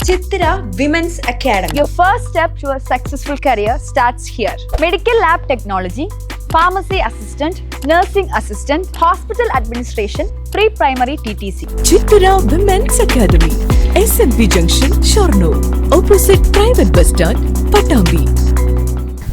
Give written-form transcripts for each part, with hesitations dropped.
Chitra Women's Academy. Your first step to a successful career starts here. Medical lab technology, pharmacy assistant, nursing assistant, hospital administration, pre-primary TTC. Chitra Women's Academy, SMB Junction, Shornur, opposite private bus stand, Patambi.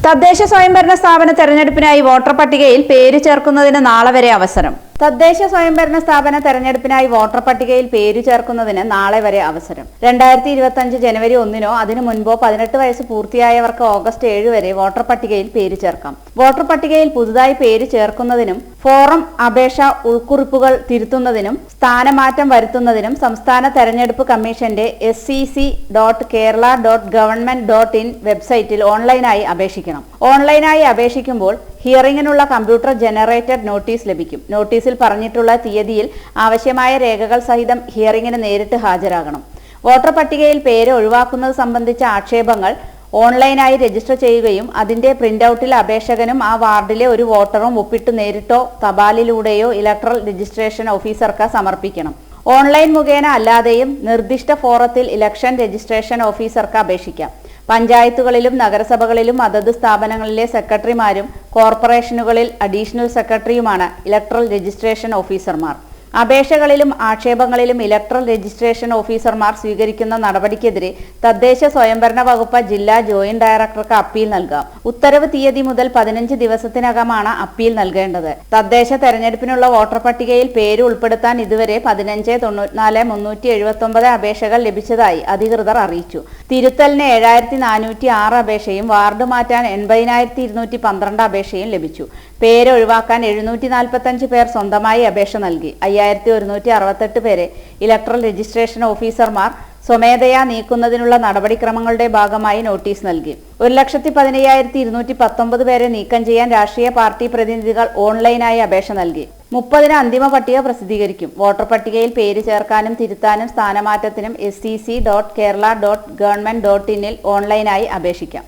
തദ്ദേശ സ്വയംഭരണ സ്ഥാപന തെരഞ്ഞെടുപ്പിനായി voter പട്ടികയിൽ പേര് ചേർക്കുന്നതിന് നാളെ വരെ അവസരം. തദ്ദേശ സ്വയംഭരണ സ്ഥാപന തെരഞ്ഞെടുപ്പിനായി വോട്ടർ പട്ടികയിൽ പേര് ചേർക്കുന്നതിന് നാളെ വരെ അവസരം. 2025 ജനുവരി 1-നോ അതിനു മുൻപോ 18 വയസ്സ് പൂർത്തിയായവർക്ക് ഓഗസ്റ്റ് 7 വരെ വോട്ടർ പട്ടികയിൽ പേര് ചേർക്കാം. വോട്ടർ പട്ടികയിൽ പുതുതായി പേര് ചേർക്കുന്നതിനും ഫോറം അപേക്ഷ ഉൾക്കുറിപ്പുകൾ തിരുത്തുന്നതിനും സ്ഥാനമാറ്റം വരുത്തുന്നതിനും സംസ്ഥാന തെരഞ്ഞെടുപ്പ് കമ്മീഷന്റെ scc.kerala.government.in വെബ്സൈറ്റിൽ ഓൺലൈനായി അപേക്ഷിക്കണം. ഓൺലൈനായി അപേക്ഷിക്കുമ്പോൾ ഹിയറിംഗിനുള്ള കമ്പ്യൂട്ടർ ജനറേറ്റഡ് നോട്ടീസ് ലഭിക്കും. നോട്ടീസിൽ പറഞ്ഞിട്ടുള്ള തീയതിയിൽ ആവശ്യമായ രേഖകൾ സഹിതം ഹിയറിംഗിന് നേരിട്ട് ഹാജരാകണം. വോട്ടർ പട്ടികയിൽ പേര് ഒഴിവാക്കുന്നത് സംബന്ധിച്ച ആക്ഷേപങ്ങൾ ഓൺലൈനായി രജിസ്റ്റർ ചെയ്യുകയും അതിന്റെ പ്രിന്റൌട്ടിൽ അപേക്ഷകനും ആ വാർഡിലെ ഒരു വോട്ടറും ഒപ്പിട്ട് നേരിട്ടോ തപാലിലൂടെയോ ഇലക്ട്രൽ രജിസ്ട്രേഷൻ ഓഫീസർക്ക് സമർപ്പിക്കണം. ഓൺലൈൻ മുഖേന അല്ലാതെയും നിർദ്ദിഷ്ട ഫോറത്തിൽ ഇലക്ഷൻ രജിസ്ട്രേഷൻ ഓഫീസർക്ക് അപേക്ഷിക്കാം. പഞ്ചായത്തുകളിലും നഗരസഭകളിലും അതത് സ്ഥാപനങ്ങളിലെ സെക്രട്ടറിമാരും കോർപ്പറേഷനുകളിൽ അഡീഷണൽ സെക്രട്ടറിയുമാണ് ഇലക്ട്രൽ രജിസ്ട്രേഷൻ ഓഫീസർമാർ. അപേക്ഷകളിലും ആക്ഷേപങ്ങളിലും ഇലക്ട്രൽ രജിസ്ട്രേഷൻ ഓഫീസർമാർ സ്വീകരിക്കുന്ന നടപടിക്കെതിരെ തദ്ദേശ സ്വയംഭരണ വകുപ്പ് ജില്ലാ ജോയിന്റ് ഡയറക്ടർക്ക് അപ്പീൽ നൽകാം. ഉത്തരവ് തീയതി മുതൽ 15 ദിവസത്തിനകമാണ് അപ്പീൽ നൽകേണ്ടത്. തദ്ദേശ തെരഞ്ഞെടുപ്പിനുള്ള വോട്ടർ പട്ടികയിൽ പേര് ഉൾപ്പെടുത്താൻ ഇതുവരെ 15,94,379 അപേക്ഷകൾ ലഭിച്ചതായി അധികൃതർ അറിയിച്ചു. തിരുത്തലിന് 7,406 അപേക്ഷയും വാർഡ് മാറ്റാൻ 80,212 അപേക്ഷയും ലഭിച്ചു. പേര് ഒഴിവാക്കാൻ 745 പേർ സ്വന്തമായി അപേക്ഷ നൽകി. 5,168 പേരെ ഇലക്ട്രൽ രജിസ്ട്രേഷൻ ഓഫീസർമാർ സ്വമേധയാ നീക്കുന്നതിനുള്ള നടപടിക്രമങ്ങളുടെ ഭാഗമായി നോട്ടീസ് നൽകി. 1,15,219 പേരെ നീക്കം ചെയ്യാൻ രാഷ്ട്രീയ പാർട്ടി പ്രതിനിധികൾ ഓൺലൈനായി അപേക്ഷ നൽകി. 30-ന് അന്തിമ പട്ടിക പ്രസിദ്ധീകരിക്കും. വോട്ടർ പട്ടികയിൽ പേര് ചേർക്കാനും തിരുത്താനും സ്ഥാനമാറ്റത്തിനും scc.kerala.government.in ഓൺലൈനായി അപേക്ഷിക്കാം.